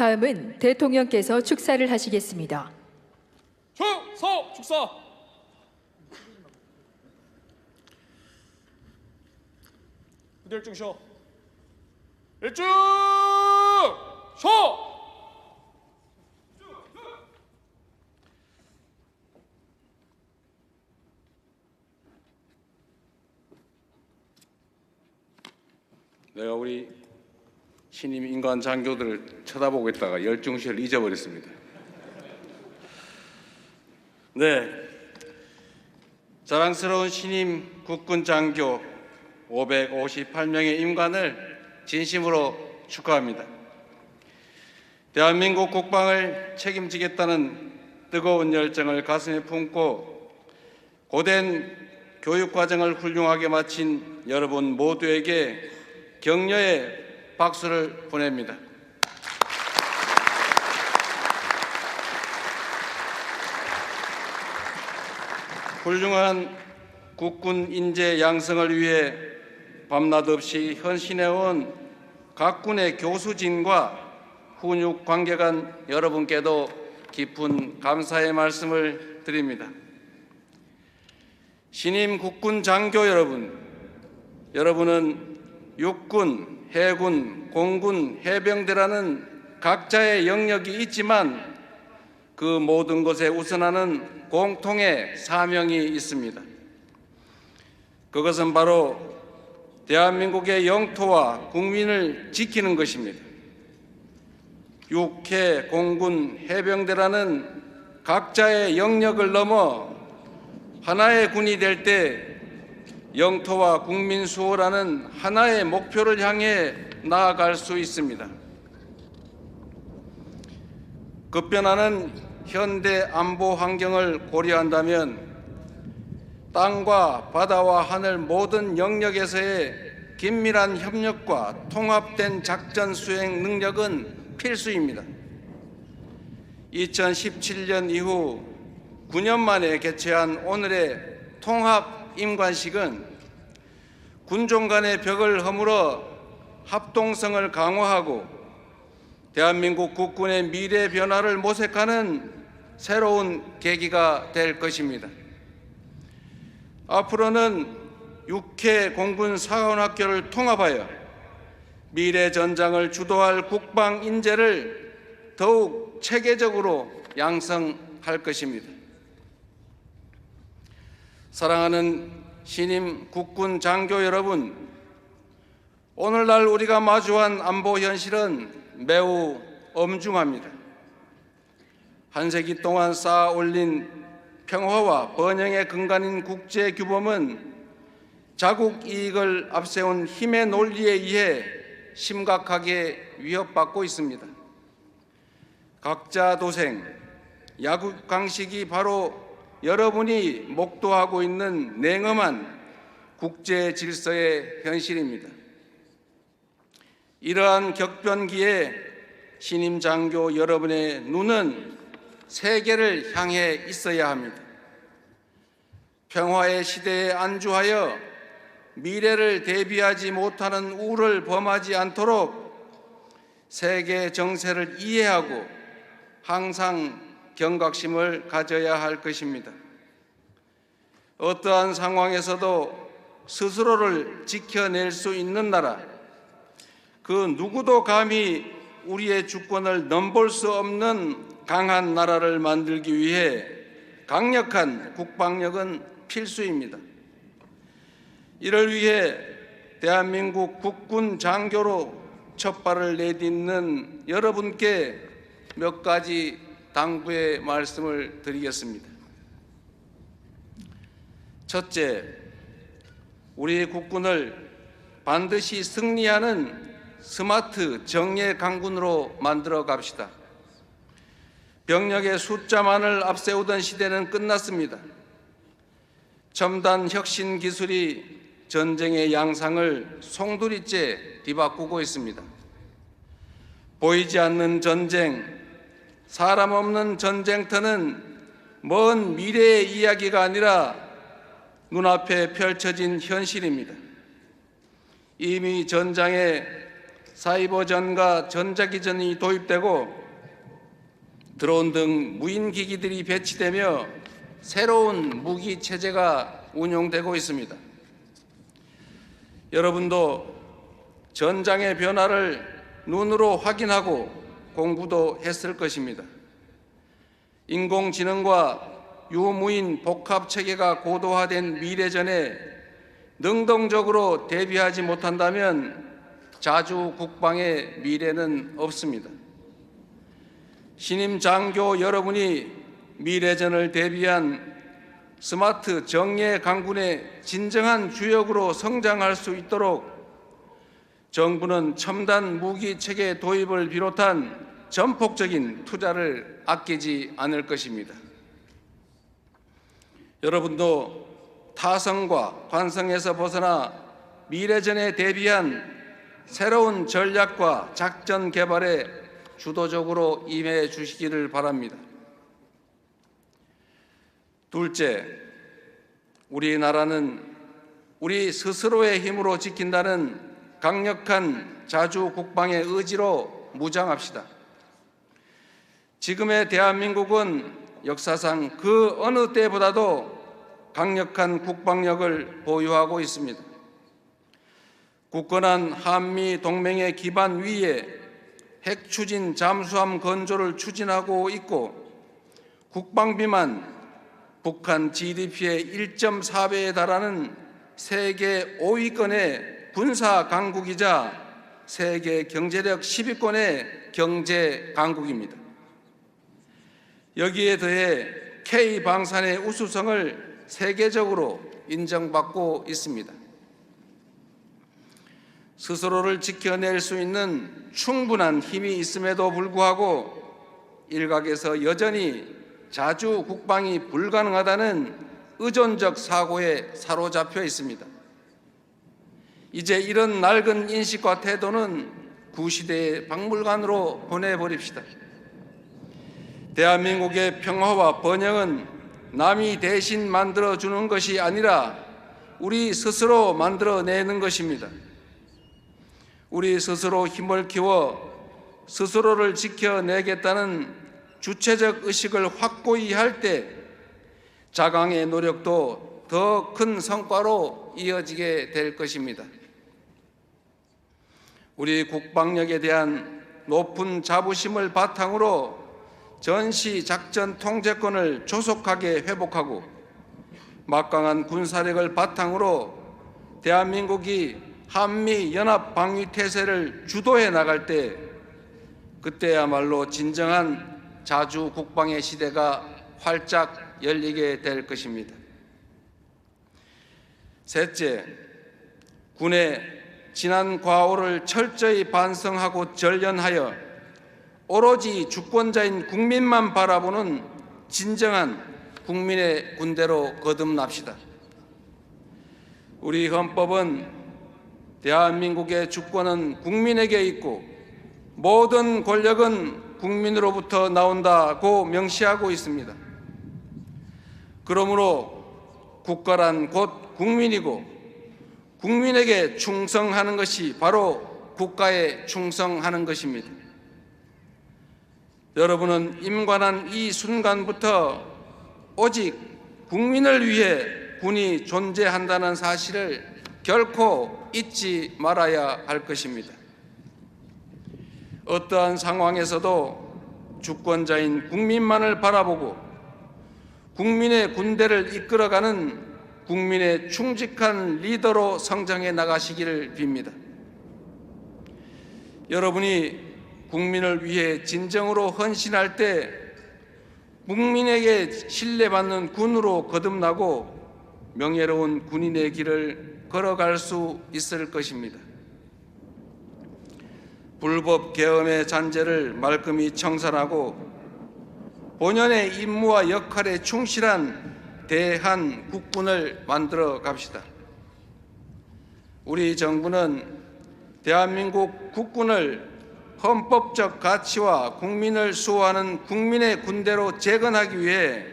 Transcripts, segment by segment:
다음은 대통령께서 축사를 하시겠습니다. 축사. 일중 쉬어. 일중 쉬어. 내가 우리 신임 인간 장교들을 쳐다보고 있다가 열중시를 잊어버렸습니다. 네, 자랑스러운 신임 국군 장교 558명의 임관을 진심으로 축하합니다. 대한민국 국방을 책임지겠다는 뜨거운 열정을 가슴에 품고 고된 교육과정을 훌륭하게 마친 여러분 모두에게 격려의 박수를 보냅니다. 훌륭한 국군 인재 양성을 위해 밤낮 없이 헌신해온 각 군의 교수진과 훈육 관계관 여러분께도 깊은 감사의 말씀을 드립니다. 신임 국군 장교 여러분, 여러분은 육군, 해군, 공군, 해병대라는 각자의 영역이 있지만 그 모든 것에 우선하는 공통의 사명이 있습니다. 그것은 바로 대한민국의 영토와 국민을 지키는 것입니다. 육해, 공군, 해병대라는 각자의 영역을 넘어 하나의 군이 될 때 영토와 국민 수호라는 하나의 목표를 향해 나아갈 수 있습니다. 급변하는 현대 안보 환경을 고려한다면 땅과 바다와 하늘 모든 영역에서의 긴밀한 협력과 통합된 작전 수행 능력은 필수입니다. 2017년 이후 9년 만에 개최한 오늘의 통합 임관식은 군종 간의 벽을 허물어 합동성을 강화하고 대한민국 국군의 미래 변화를 모색하는 새로운 계기가 될 것입니다. 앞으로는 육해 공군 사관학교를 통합하여 미래 전장을 주도할 국방 인재를 더욱 체계적으로 양성할 것입니다. 사랑하는 신임 국군 장교 여러분, 오늘날 우리가 마주한 안보 현실은 매우 엄중합니다. 한 세기 동안 쌓아 올린 평화와 번영의 근간인 국제 규범은 자국 이익을 앞세운 힘의 논리에 의해 심각하게 위협받고 있습니다. 각자 도생, 야국 강식이 바로 여러분이 목도하고 있는 냉엄한 국제 질서의 현실입니다. 이러한 격변기에 신임 장교 여러분의 눈은 세계를 향해 있어야 합니다. 평화의 시대에 안주하여 미래를 대비하지 못하는 우를 범하지 않도록 세계 정세를 이해하고 항상 경각심을 가져야 할 것입니다. 어떠한 상황에서도 스스로를 지켜낼 수 있는 나라, 그 누구도 감히 우리의 주권을 넘볼 수 없는 강한 나라를 만들기 위해 강력한 국방력은 필수입니다. 이를 위해 대한민국 국군 장교로 첫 발을 내딛는 여러분께 몇 가지 당부의 말씀을 드리겠습니다. 첫째, 우리 국군을 반드시 승리하는 스마트 정예 강군으로 만들어 갑시다. 병력의 숫자만을 앞세우던 시대는 끝났습니다. 첨단 혁신 기술이 전쟁의 양상을 송두리째 뒤바꾸고 있습니다. 보이지 않는 전쟁, 사람 없는 전쟁터는 먼 미래의 이야기가 아니라 눈앞에 펼쳐진 현실입니다. 이미 전장에 사이버전과 전자기전이 도입되고 드론 등 무인기기들이 배치되며 새로운 무기 체제가 운용되고 있습니다. 여러분도 전장의 변화를 눈으로 확인하고 공부도 했을 것입니다. 인공지능과 유무인 복합체계가 고도화된 미래전에 능동적으로 대비하지 못한다면 자주 국방의 미래는 없습니다. 신임 장교 여러분이 미래전을 대비한 스마트 정예 강군의 진정한 주역으로 성장할 수 있도록 정부는 첨단 무기 체계 도입을 비롯한 전폭적인 투자를 아끼지 않을 것입니다. 여러분도 타성과 관성에서 벗어나 미래전에 대비한 새로운 전략과 작전 개발에 주도적으로 임해 주시기를 바랍니다. 둘째, 우리나라는 우리 스스로의 힘으로 지킨다는 강력한 자주 국방의 의지로 무장합시다. 지금의 대한민국은 역사상 그 어느 때보다도 강력한 국방력을 보유하고 있습니다. 굳건한 한미 동맹의 기반 위에 핵 추진 잠수함 건조를 추진하고 있고 국방비만 북한 GDP의 1.4배에 달하는 세계 5위권의 군사 강국이자 세계 경제력 10위권의 경제 강국입니다. 여기에 더해 K방산의 우수성을 세계적으로 인정받고 있습니다. 스스로를 지켜낼 수 있는 충분한 힘이 있음에도 불구하고 일각에서 여전히 자주 국방이 불가능하다는 의존적 사고에 사로잡혀 있습니다. 이제 이런 낡은 인식과 태도는 구시대의 박물관으로 보내버립시다. 대한민국의 평화와 번영은 남이 대신 만들어주는 것이 아니라 우리 스스로 만들어내는 것입니다. 우리 스스로 힘을 키워 스스로를 지켜내겠다는 주체적 의식을 확고히 할 때 자강의 노력도 더 큰 성과로 이어지게 될 것입니다. 우리 국방력에 대한 높은 자부심을 바탕으로 전시 작전 통제권을 조속하게 회복하고 막강한 군사력을 바탕으로 대한민국이 한미 연합 방위 태세를 주도해 나갈 때 그때야말로 진정한 자주 국방의 시대가 활짝 열리게 될 것입니다. 셋째, 군의 지난 과오를 철저히 반성하고 전련하여 오로지 주권자인 국민만 바라보는 진정한 국민의 군대로 거듭납시다. 우리 헌법은 대한민국의 주권은 국민에게 있고 모든 권력은 국민으로부터 나온다고 명시하고 있습니다. 그러므로 국가란 곧 국민이고 국민에게 충성하는 것이 바로 국가에 충성하는 것입니다. 여러분은 임관한 이 순간부터 오직 국민을 위해 군이 존재한다는 사실을 결코 잊지 말아야 할 것입니다. 어떠한 상황에서도 주권자인 국민만을 바라보고 국민의 군대를 이끌어가는 국민의 충직한 리더로 성장해 나가시기를 빕니다. 여러분이 국민을 위해 진정으로 헌신할 때 국민에게 신뢰받는 군으로 거듭나고 명예로운 군인의 길을 걸어갈 수 있을 것입니다. 불법 계엄의 잔재를 말끔히 청산하고 본연의 임무와 역할에 충실한 대한 국군을 만들어 갑시다. 우리 정부는 대한민국 국군을 헌법적 가치와 국민을 수호하는 국민의 군대로 재건하기 위해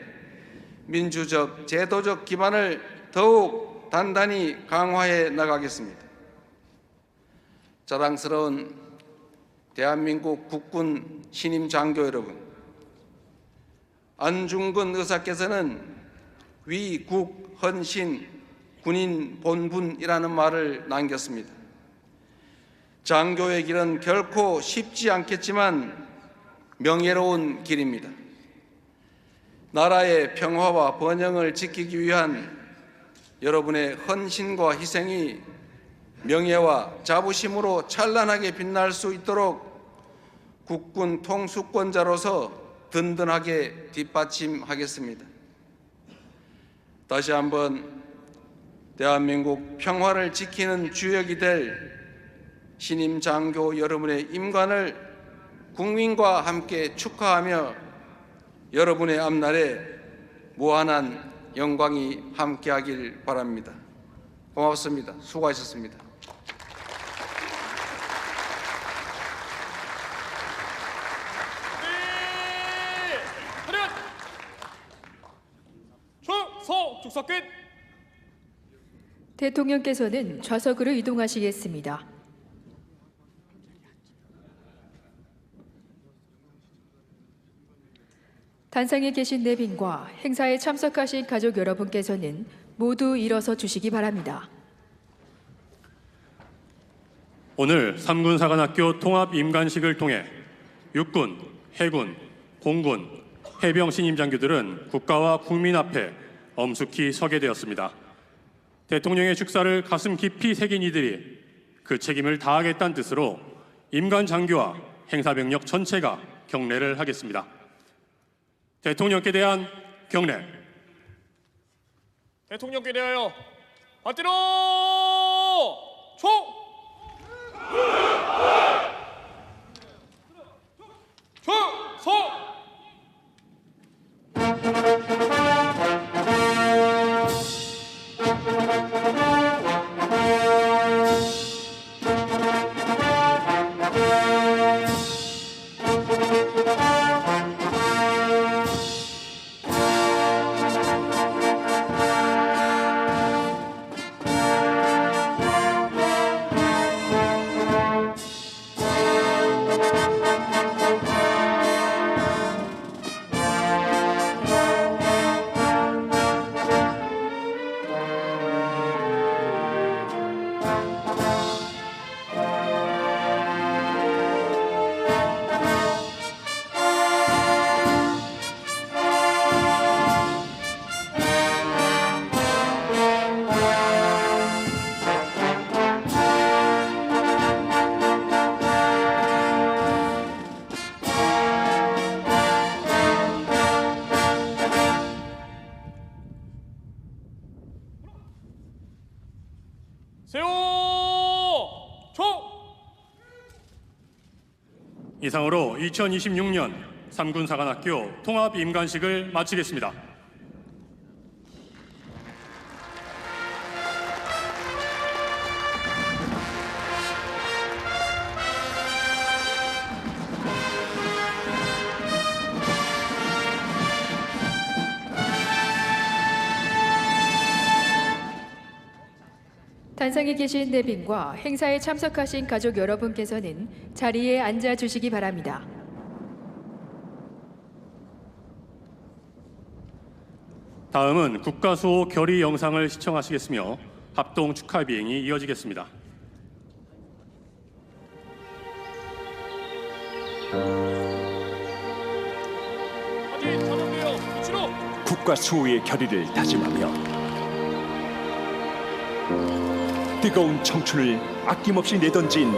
민주적, 제도적 기반을 더욱 단단히 강화해 나가겠습니다. 자랑스러운 대한민국 국군 신임 장교 여러분, 안중근 의사께서는 위국 헌신 군인 본분이라는 말을 남겼습니다. 장교의 길은 결코 쉽지 않겠지만 명예로운 길입니다. 나라의 평화와 번영을 지키기 위한 여러분의 헌신과 희생이 명예와 자부심으로 찬란하게 빛날 수 있도록 국군 통수권자로서 든든하게 뒷받침하겠습니다. 다시 한번 대한민국 평화를 지키는 주역이 될 신임 장교 여러분의 임관을 국민과 함께 축하하며 여러분의 앞날에 무한한 영광이 함께하길 바랍니다. 고맙습니다. 수고하셨습니다. 차렷! 충성! 축사 끝! 대통령께서는 좌석으로 이동하시겠습니다. 단상에 계신 내빈과 행사에 참석하신 가족 여러분께서는 모두 일어서 주시기 바랍니다. 오늘 삼군사관학교 통합임관식을 통해 육군, 해군, 공군, 해병 신임장교들은 국가와 국민 앞에 엄숙히 서게 되었습니다. 대통령의 축사를 가슴 깊이 새긴 이들이 그 책임을 다하겠다는 뜻으로 임관장교와 행사병력 전체가 경례를 하겠습니다. 대통령께 대한 경례. 대통령께 대하여 받들어 총! 충성! 세워 총! 이상으로 2026년 삼군사관학교 통합임관식을 마치겠습니다. 단상에 계신 내빈과 행사에 참석하신 가족 여러분께서는 자리에 앉아 주시기 바랍니다. 다음은 국가수호 결의 영상을 시청하시겠으며 합동 축하 비행이 이어지겠습니다. 아직 자동되어 위치로 국가 수호의 결의를 다짐하며 뜨거운 청춘을 아낌없이 내던진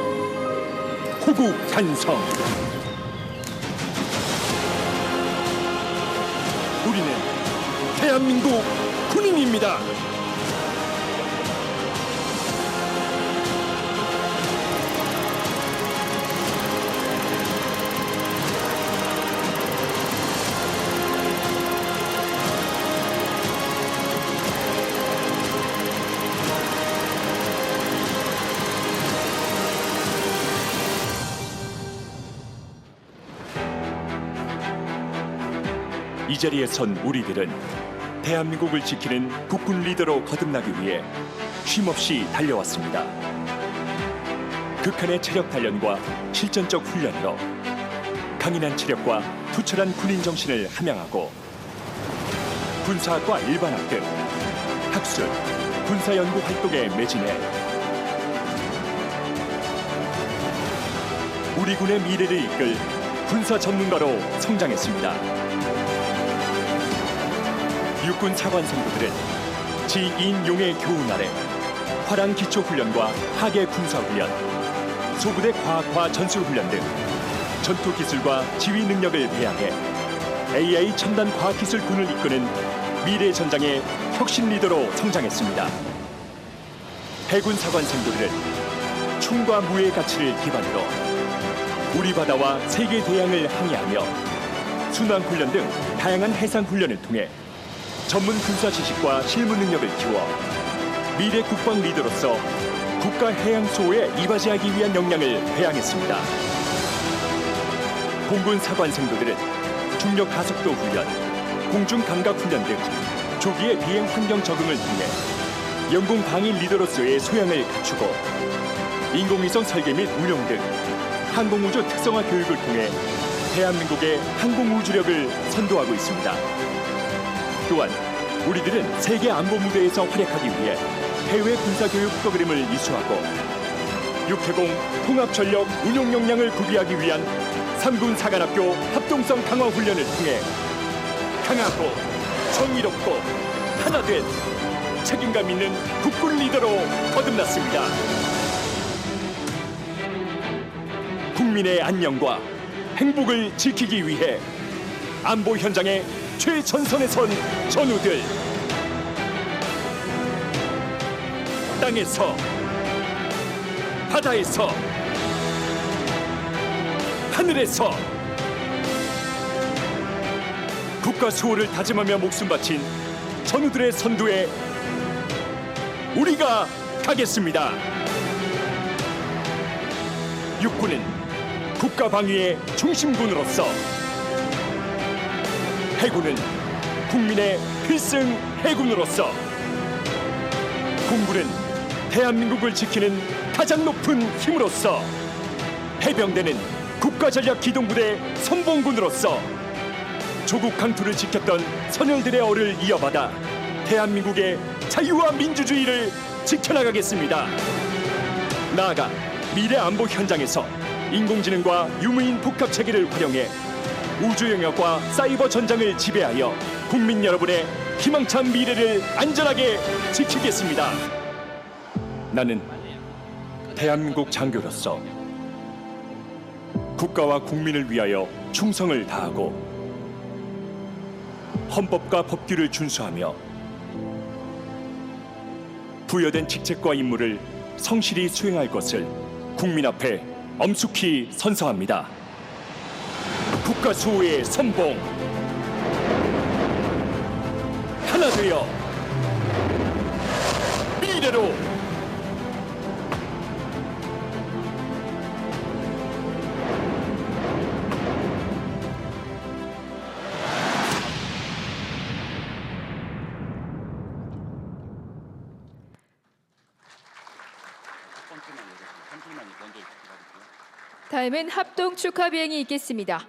호국 간성. 우리는 대한민국 군인입니다. 이 자리에 선 우리들은 대한민국을 지키는 국군 리더로 거듭나기 위해 쉼없이 달려왔습니다. 극한의 체력 단련과 실전적 훈련으로 강인한 체력과 투철한 군인 정신을 함양하고 군사학과 일반학 등 학술, 군사연구 활동에 매진해 우리 군의 미래를 이끌 군사 전문가로 성장했습니다. 육군 사관 생도들은 지2인 용의 교훈 아래 화랑 기초훈련과 하계 군사훈련, 소부대 과학화 전술훈련 등 전투 기술과 지휘 능력을 배양해 AI 첨단 과학기술군을 이끄는 미래 전장의 혁신 리더로 성장했습니다. 해군 사관 생도들은 충과 무의 가치를 기반으로 우리 바다와 세계 대양을 항해하며 순환훈련 등 다양한 해상훈련을 통해 전문 군사 지식과 실무 능력을 키워 미래 국방 리더로서 국가 해양 수호에 이바지하기 위한 역량을 배양했습니다. 공군 사관 생도들은 중력 가속도 훈련, 공중 감각 훈련 등 조기의 비행 환경 적응을 통해 영공 방위 리더로서의 소양을 갖추고 인공위성 설계 및 운용 등 항공우주 특성화 교육을 통해 대한민국의 항공우주력을 선도하고 있습니다. 또한 우리들은 세계 안보 무대에서 활약하기 위해 해외 군사교육 프로그램을 이수하고 육해공 통합전력 운용 역량을 구비하기 위한 3군 사관학교 합동성 강화 훈련을 통해 강하고 정의롭고 하나된 책임감 있는 국군 리더로 거듭났습니다. 국민의 안녕과 행복을 지키기 위해 안보 현장의 최전선에 선 전우들, 땅에서 바다에서 하늘에서 국가 수호를 다짐하며 목숨 바친 전우들의 선두에 우리가 가겠습니다. 육군은 국가 방위의 중심군으로서, 해군은 국민의 필승 해군으로서, 공군은 대한민국을 지키는 가장 높은 힘으로서, 해병대는 국가전략기동부대 선봉군으로서 조국 강토를 지켰던 선열들의 얼을 이어받아 대한민국의 자유와 민주주의를 지켜나가겠습니다. 나아가 미래 안보 현장에서 인공지능과 유무인 복합 체계를 활용해 우주 영역과 사이버 전장을 지배하여 국민 여러분의 희망찬 미래를 안전하게 지키겠습니다. 나는 대한민국 장교로서 국가와 국민을 위하여 충성을 다하고 헌법과 법규를 준수하며 부여된 직책과 임무를 성실히 수행할 것을 국민 앞에 엄숙히 선서합니다. 국가 수호의 선봉, 하나 되어 미래로. 다음은 합동 축하 비행이 있겠습니다.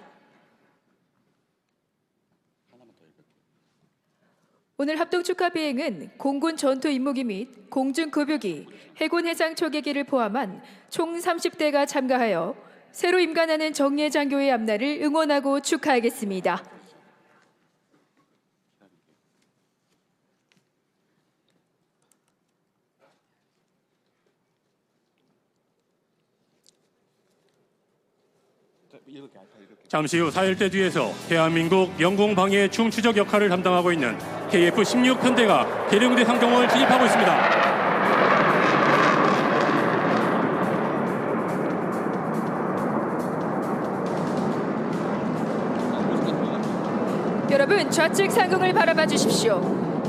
오늘 합동 축하 비행은 공군 전투 임무기 및 공중 급유기, 해군 해상 초계기를 포함한 총 30대가 참가하여 새로 임관하는 정예 장교의 앞날을 응원하고 축하하겠습니다. 잠시 후 4일대 뒤에서 대한민국 영공 방해 중추적 역할을 담당하고 있는 KF-16 편대가 계룡대 상정을 진입하고 있습니다. 여러분, 좌측 상공을 바라봐 주십시오.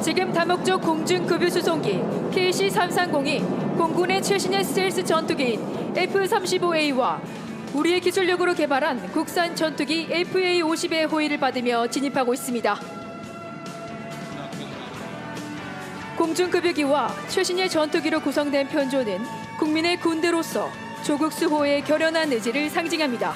지금 다목적 공중급유 수송기 KC-330이 공군의 최신의 스텔스 전투기인 F-35A와 우리의 기술력으로 개발한 국산 전투기 FA-50의 호위를 받으며 진입하고 있습니다. 공중급유기와 최신의 전투기로 구성된 편조는 국민의 군대로서 조국 수호의 결연한 의지를 상징합니다.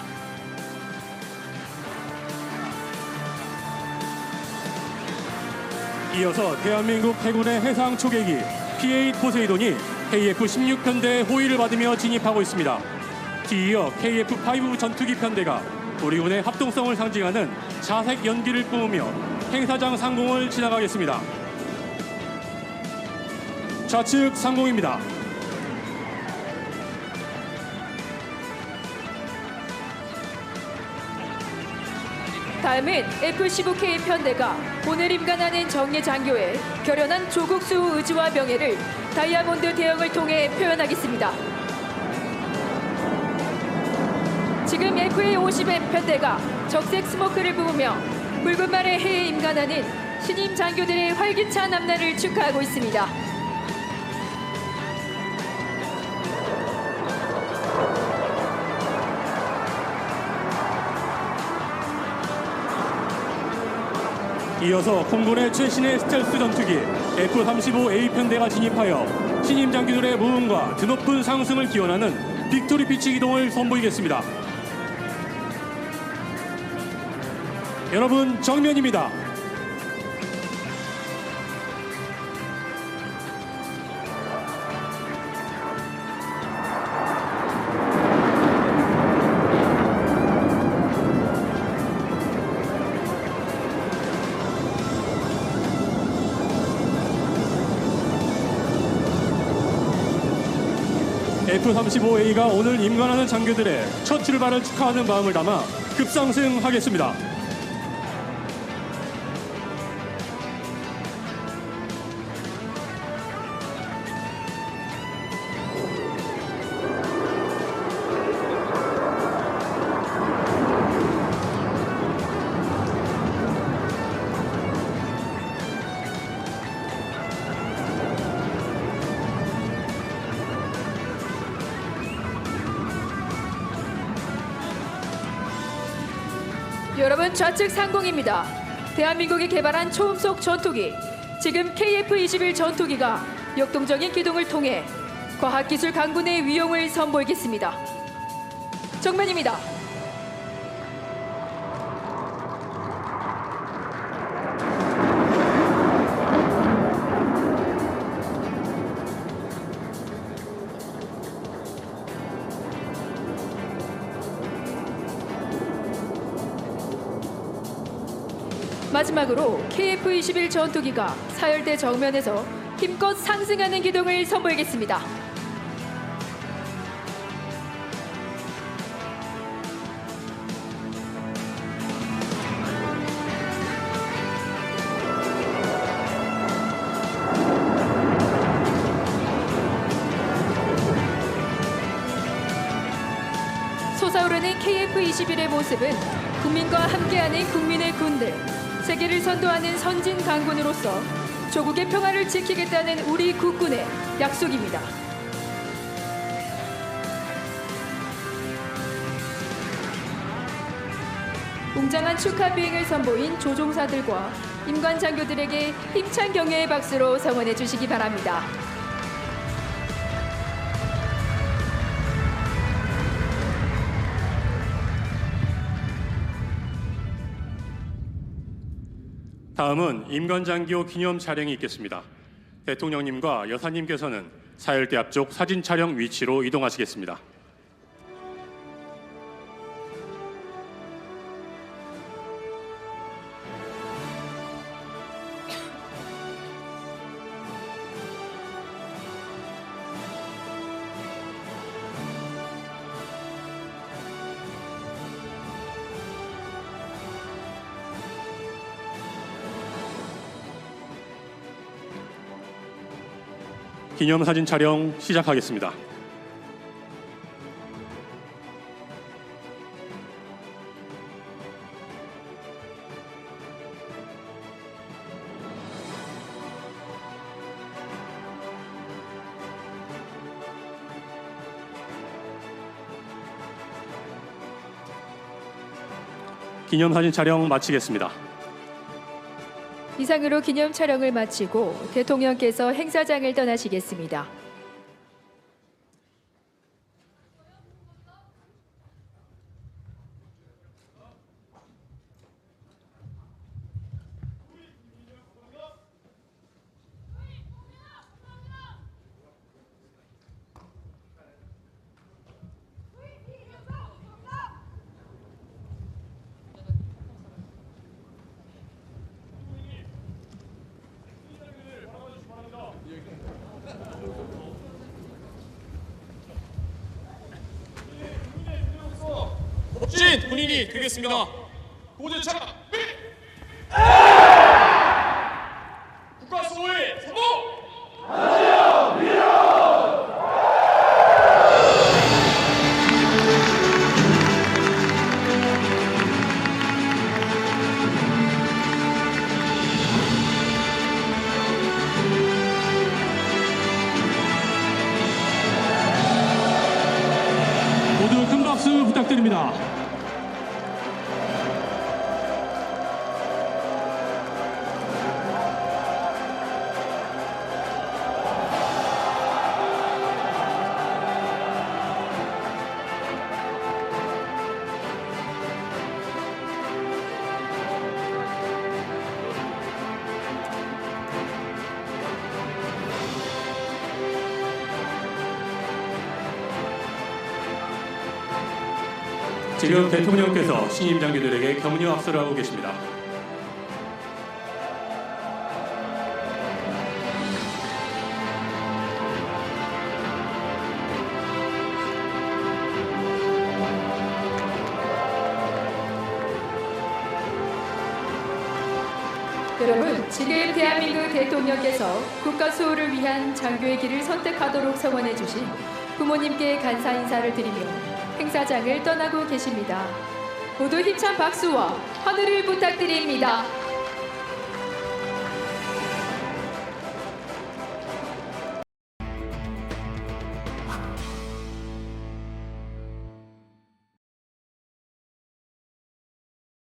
이어서 대한민국 해군의 해상 초계기 P-8 포세이돈이 KF-16 편대의 호위를 받으며 진입하고 있습니다. 뒤이어 KF-5 전투기 편대가 우리 군의 합동성을 상징하는 자색 연기를 뿜으며 행사장 상공을 지나가겠습니다. 좌측 상공입니다. 다음은 F-15K 편대가 오늘 임관하는 정예 장교의 결연한 조국 수호 의지와 명예를 다이아몬드 대형을 통해 표현하겠습니다. 지금 FA-50M 편대가 적색 스모크를 뿜으며 붉은 말의 해에 임관하는 신임 장교들의 활기찬 앞날을 축하하고 있습니다. 이어서 공군의 최신의 스텔스 전투기 F-35A 편대가 진입하여 신임 장교들의 무음과 드높은 상승을 기원하는 빅토리 피치 기동을 선보이겠습니다. 여러분 정면입니다. F-35A가 오늘 임관하는 장교들의 첫 출발을 축하하는 마음을 담아 급상승하겠습니다. 여러분 좌측 상공입니다. 대한민국이 개발한 초음속 전투기, 지금 KF-21 전투기가 역동적인 기동을 통해 과학기술 강군의 위용을 선보이겠습니다. 정면입니다. 마지막으로 KF-21 전투기가 사열대 정면에서 힘껏 상승하는 기동을 선보이겠습니다. 솟아오르는 KF-21의 모습은 국민과 함께하는 국민의 군대, 세계를 선도하는 선진 강군으로서 조국의 평화를 지키겠다는 우리 국군의 약속입니다. 웅장한 축하 비행을 선보인 조종사들과 임관 장교들에게 힘찬 격려의 박수로 성원해 주시기 바랍니다. 다음은 임관장교 기념 차량이 있겠습니다. 대통령님과 여사님께서는 사열대 앞쪽 사진 촬영 위치로 이동하시겠습니다. 기념사진 촬영 시작하겠습니다. 기념사진 촬영 마치겠습니다. 이상으로 기념 촬영을 마치고 대통령께서 행사장을 떠나시겠습니다. 멋진 군인이 되겠습니다. 고재창 국가수호의 성공! 모두 큰 박수 부탁드립니다. 지금 대통령께서 신임 장교들에게 격려 악수를 하고 계십니다. 여러분, 지금 대한민국 대통령께서 국가 수호를 위한 장교의 길을 선택하도록 성원해 주신 부모님께 감사 인사를 드리며 행사장을 떠나고 계십니다. 모두 힘찬 박수와 환호를 부탁드립니다.